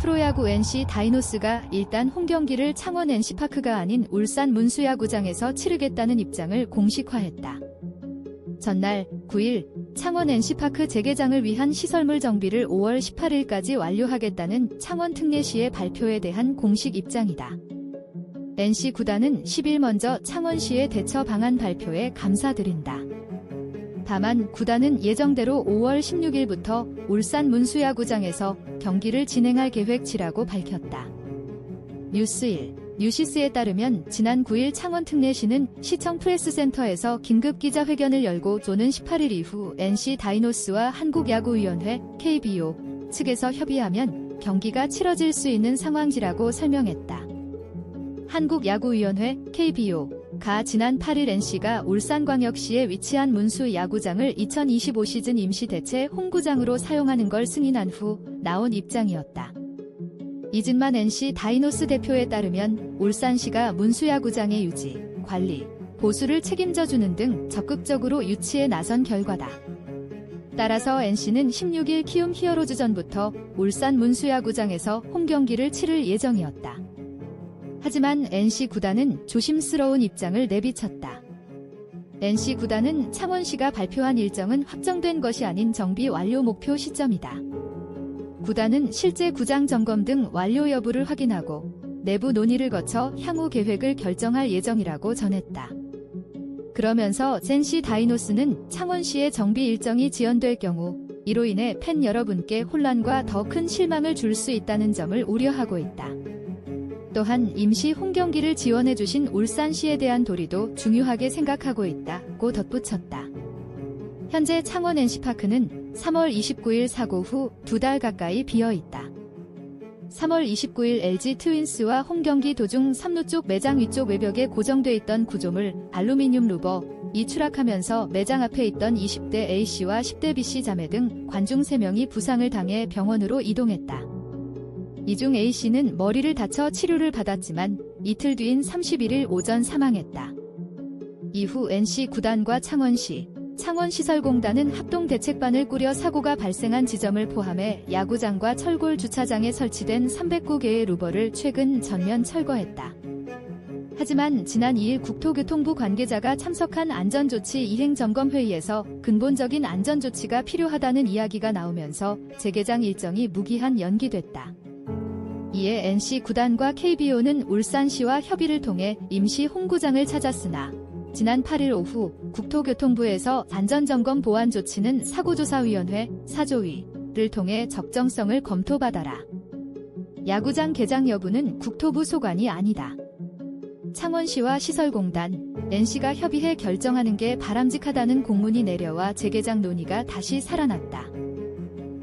프로야구 NC 다이노스가 일단 홈경기를 창원 NC파크가 아닌 울산 문수야구장에서 치르겠다는 입장을 공식화했다. 전날 9일 창원 NC파크 재개장을 위한 시설물 정비를 5월 18일까지 완료하겠다는 창원 특례시의 발표에 대한 공식 입장이다. NC 구단은 10일 먼저 창원시의 대처 방안 발표에 감사드린다. 다만 구단은 예정대로 5월 16일부터 울산 문수야구장에서 경기를 진행할 계획이라고 밝혔다. 뉴스1 뉴시스에 따르면 지난 9일 창원 특례시는 시청 프레스센터에서 긴급 기자회견을 열고 조는 18일 이후 NC 다이노스와 한국야구위원회 KBO 측에서 협의하면 경기가 치러질 수 있는 상황이라고 설명했다. 한국야구위원회 KBO가 지난 8일 NC가 울산광역시에 위치한 문수 야구장을 2025 시즌 임시 대체 홈구장으로 사용하는 걸 승인한 후 나온 입장이었다. 이진만 NC 다이노스 대표에 따르면 울산시가 문수야구장의 유지, 관리, 보수를 책임져주는 등 적극적으로 유치에 나선 결과다. 따라서 NC는 16일 키움 히어로즈전부터 울산 문수야구장에서 홈경기를 치를 예정이었다. 하지만 NC 구단은 조심스러운 입장을 내비쳤다. NC 구단은 창원시가 발표한 일정은 확정된 것이 아닌 정비 완료 목표 시점이다. 구단은 실제 구장 점검 등 완료 여부를 확인하고 내부 논의를 거쳐 향후 계획을 결정할 예정이라고 전했다. 그러면서 NC 다이노스는 창원시의 정비 일정이 지연될 경우 이로 인해 팬 여러분께 혼란과 더 큰 실망을 줄 수 있다는 점을 우려하고 있다. 또한 임시 홈경기를 지원해주신 울산시에 대한 도리도 중요하게 생각하고 있다고 덧붙였다. 현재 창원 NC파크는 3월 29일 사고 후 2달 가까이 비어있다. 3월 29일 LG 트윈스와 홈경기 도중 3루 쪽 매장 위쪽 외벽에 고정돼 있던 구조물 알루미늄 루버이 추락하면서 매장 앞에 있던 20대 A씨와 10대 B씨 자매 등 관중 3명이 부상을 당해 병원으로 이동했다. 이 중 A씨는 머리를 다쳐 치료를 받았지만 이틀 뒤인 31일 오전 사망했다. 이후 NC 구단과 창원시, 창원시설공단은 합동대책반을 꾸려 사고가 발생한 지점을 포함해 야구장과 철골 주차장에 설치된 309개의 루버를 최근 전면 철거했다. 하지만 지난 2일 국토교통부 관계자가 참석한 안전조치 이행점검회의에서 근본적인 안전조치가 필요하다는 이야기가 나오면서 재개장 일정이 무기한 연기됐다. 이에 NC 구단과 KBO는 울산시와 협의를 통해 임시 홈구장을 찾았으나 지난 8일 오후 국토교통부에서 안전점검 보안조치는 사고조사위원회 사조위를 통해 적정성을 검토받아라. 야구장 개장 여부는 국토부 소관이 아니다. 창원시와 시설공단, NC가 협의해 결정하는 게 바람직하다는 공문이 내려와 재개장 논의가 다시 살아났다.